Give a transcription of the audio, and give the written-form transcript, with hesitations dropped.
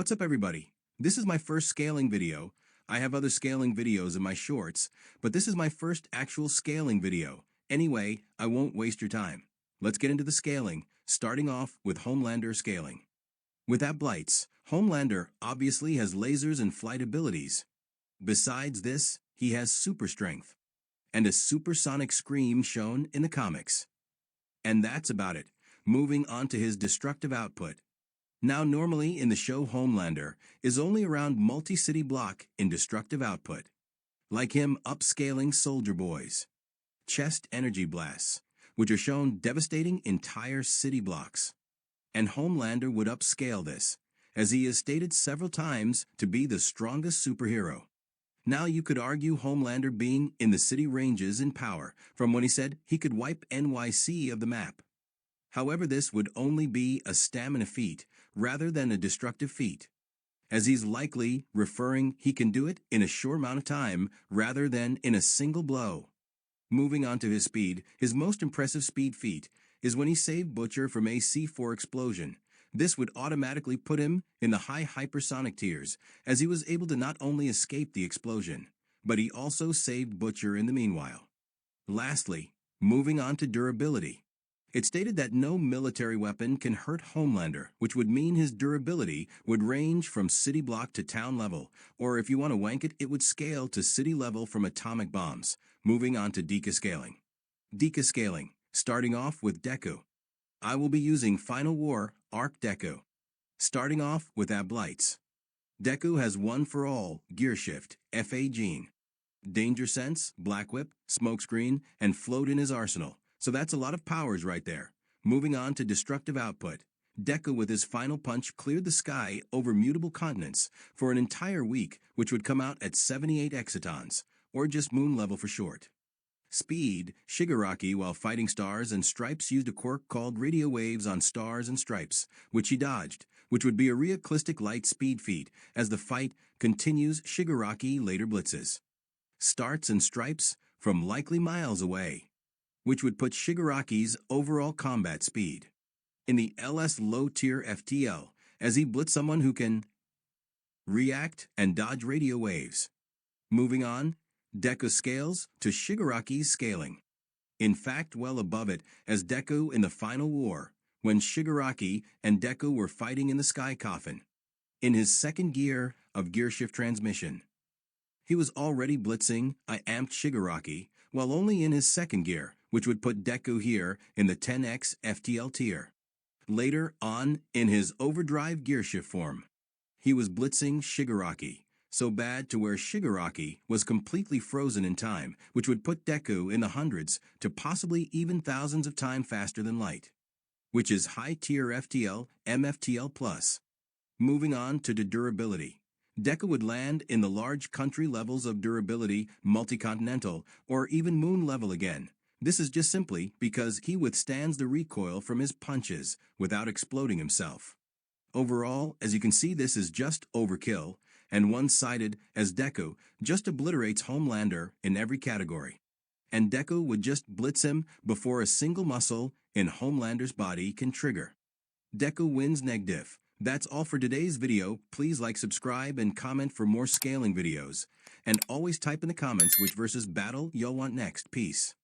What's up everybody? This is my first scaling video. I have other scaling videos in my shorts, but this is my first actual scaling video. Anyway, I won't waste your time. Let's get into the scaling, starting off with Homelander scaling. With Blights, Homelander obviously has lasers and flight abilities. Besides this, he has super strength and a supersonic scream shown in the comics. And that's about it. Moving on to his destructive output. Now normally in the show Homelander is only around multi-city block in destructive output. Like him upscaling Soldier Boys. Chest energy blasts, which are shown devastating entire city blocks. And Homelander would upscale this, as he is stated several times to be the strongest superhero. Now you could argue Homelander being in the city ranges in power from when he said he could wipe NYC of the map. However, this would only be a stamina feat rather than a destructive feat, as he's likely referring he can do it in a short amount of time rather than in a single blow. Moving on to his speed, his most impressive speed feat is when he saved Butcher from a C4 explosion. This would automatically put him in the high hypersonic tiers, as he was able to not only escape the explosion, but he also saved Butcher in the meanwhile. Lastly, moving on to durability. It stated that no military weapon can hurt Homelander, which would mean his durability would range from city block to town level, or if you want to wank it, it would scale to city level from atomic bombs. Moving on to Deku scaling. Deku scaling, starting off with Deku. I will be using Final War Arc Deku. Starting off with Blights. Deku has one for all, Gear Shift, FA Gene, Danger Sense, Black Whip, Smokescreen, and Float in his arsenal. So that's a lot of powers right there. Moving on to destructive output. Deku with his final punch cleared the sky over mutable continents for an entire week, which would come out at 78 exatons, or just moon level for short. Speed, Shigaraki while fighting Stars and Stripes used a quirk called radio waves on Stars and Stripes, which he dodged, which would be a realistic light speed feat. As the fight continues, Shigaraki later blitzes Starts and Stripes from likely miles away, which would put Shigaraki's overall combat speed in the LS low-tier FTL, as he blitz someone who can react and dodge radio waves. Moving on, Deku scales to Shigaraki's scaling. In fact, well above it, as Deku in the Final War, when Shigaraki and Deku were fighting in the Sky Coffin. In his second gear of Gear Shift transmission, he was already blitzing amped Shigaraki, while only in his second gear, which would put Deku here in the 10x FTL tier. Later on, in his overdrive gear shift form, he was blitzing Shigaraki, so bad to where Shigaraki was completely frozen in time, which would put Deku in the hundreds to possibly even thousands of times faster than light, which is high-tier FTL, MFTL+. Moving on to the durability. Deku would land in the large country levels of durability, multi-continental, or even moon level again. This is just simply because he withstands the recoil from his punches without exploding himself. Overall, as you can see, this is just overkill and one-sided, as Deku just obliterates Homelander in every category. And Deku would just blitz him before a single muscle in Homelander's body can trigger. Deku wins neg-diff. That's all for today's video. Please like, subscribe, and comment for more scaling videos. And always type in the comments which versus battle you'll want next. Peace.